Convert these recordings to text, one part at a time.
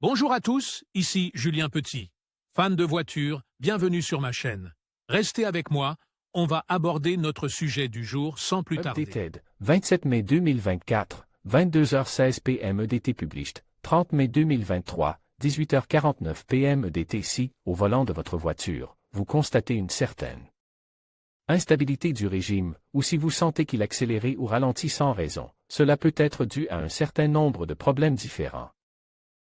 Bonjour à tous, ici Julien Petit. Fan de voitures, bienvenue sur ma chaîne. Restez avec moi, on va aborder notre sujet du jour sans plus tarder. Updated, 27 mai 2024, 22h16 p.m. EDT published, 30 mai 2023, 18h49 p.m. EDT. Si, au volant de votre voiture, vous constatez une certaine instabilité du régime, ou si vous sentez qu'il accélère ou ralentit sans raison, cela peut être dû à un certain nombre de problèmes différents.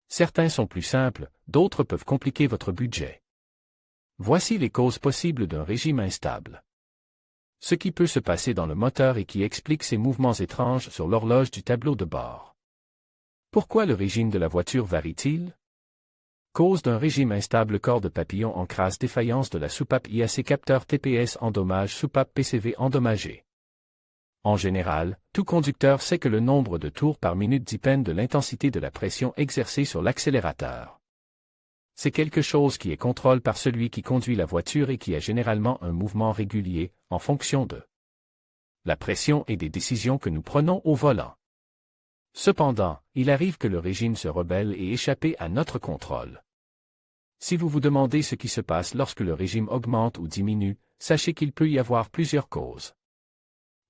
Certains sont plus simples, d'autres peuvent compliquer votre budget. Voici les causes possibles d'un régime instable. Ce qui peut se passer dans le moteur et qui explique ces mouvements étranges sur l'horloge du tableau de bord. Pourquoi le régime de la voiture varie-t-il? Cause d'un régime instable: corps de papillon en crasse, défaillance de la soupape IAC, capteur TPS endommage, soupape PCV endommagée. En général, tout conducteur sait que le nombre de tours par minute dépend de l'intensité de la pression exercée sur l'accélérateur. C'est quelque chose qui est contrôlé par celui qui conduit la voiture et qui a généralement un mouvement régulier, en fonction de la pression et des décisions que nous prenons au volant. Cependant, il arrive que le régime se rebelle et échappe à notre contrôle. Si vous vous demandez ce qui se passe lorsque le régime augmente ou diminue, sachez qu'il peut y avoir plusieurs causes.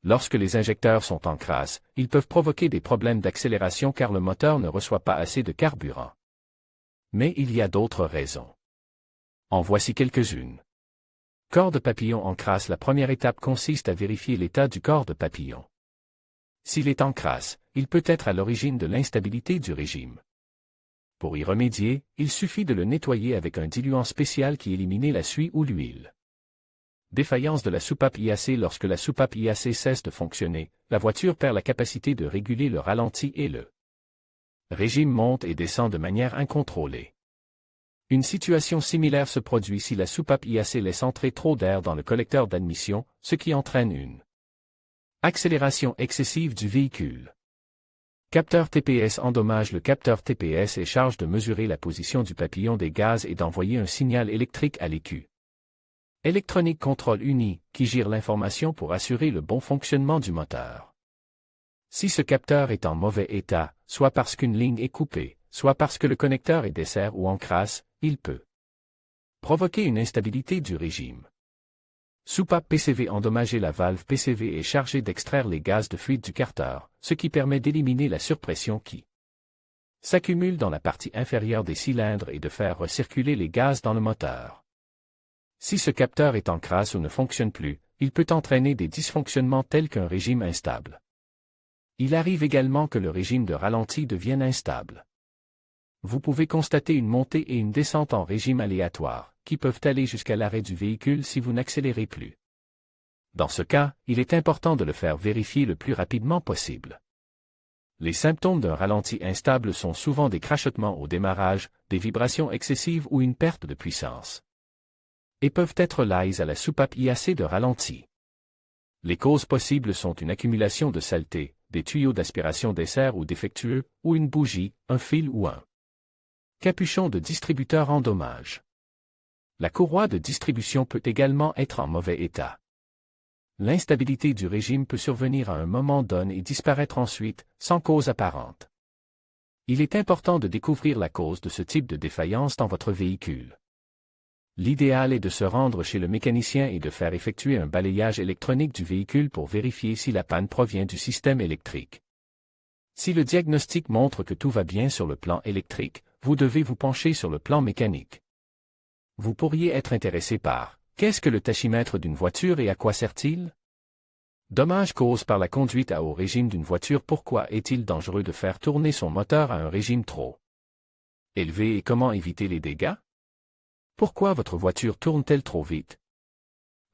Lorsque les injecteurs sont en crasse, ils peuvent provoquer des problèmes d'accélération car le moteur ne reçoit pas assez de carburant. Mais il y a d'autres raisons. En voici quelques-unes. Corps de papillon en crasse. La première étape consiste à vérifier l'état du corps de papillon. S'il est en crasse, il peut être à l'origine de l'instabilité du régime. Pour y remédier, il suffit de le nettoyer avec un diluant spécial qui élimine la suie ou l'huile. Défaillance de la soupape IAC. Lorsque la soupape IAC cesse de fonctionner, la voiture perd la capacité de réguler le ralenti et le régime monte et descend de manière incontrôlée. Une situation similaire se produit si la soupape IAC laisse entrer trop d'air dans le collecteur d'admission, ce qui entraîne une accélération excessive du véhicule. Capteur TPS endommage. Le capteur TPS est chargé de mesurer la position du papillon des gaz et d'envoyer un signal électrique à l'écu Electronic Control Unit, qui gère l'information pour assurer le bon fonctionnement du moteur. Si ce capteur est en mauvais état, soit parce qu'une ligne est coupée, soit parce que le connecteur est dessert ou en crasse, il peut provoquer une instabilité du régime. Soupape PCV endommagée. La valve PCV est chargée d'extraire les gaz de fuite du carter, ce qui permet d'éliminer la surpression qui s'accumule dans la partie inférieure des cylindres et de faire recirculer les gaz dans le moteur. Si ce capteur est en crasse ou ne fonctionne plus, il peut entraîner des dysfonctionnements tels qu'un régime instable. Il arrive également que le régime de ralenti devienne instable. Vous pouvez constater une montée et une descente en régime aléatoire, qui peuvent aller jusqu'à l'arrêt du véhicule si vous n'accélérez plus. Dans ce cas, il est important de le faire vérifier le plus rapidement possible. Les symptômes d'un ralenti instable sont souvent des crachotements au démarrage, des vibrations excessives ou une perte de puissance. Et peuvent être liées à la soupape IAC de ralenti. Les causes possibles sont une accumulation de saleté, des tuyaux d'aspiration dessert ou défectueux, ou une bougie, un fil ou un capuchon de distributeur endommage. La courroie de distribution peut également être en mauvais état. L'instabilité du régime peut survenir à un moment donné et disparaître ensuite, sans cause apparente. Il est important de découvrir la cause de ce type de défaillance dans votre véhicule. L'idéal est de se rendre chez le mécanicien et de faire effectuer un balayage électronique du véhicule pour vérifier si la panne provient du système électrique. Si le diagnostic montre que tout va bien sur le plan électrique, vous devez vous pencher sur le plan mécanique. Vous pourriez être intéressé par: qu'est-ce que le tachymètre d'une voiture et à quoi sert-il? Dommages causés par la conduite à haut régime d'une voiture. Pourquoi est-il dangereux de faire tourner son moteur à un régime trop élevé et comment éviter les dégâts? Pourquoi votre voiture tourne-t-elle trop vite?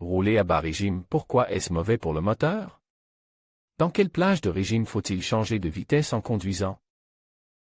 Rouler à bas régime, pourquoi est-ce mauvais pour le moteur? Dans quelle plage de régime faut-il changer de vitesse en conduisant?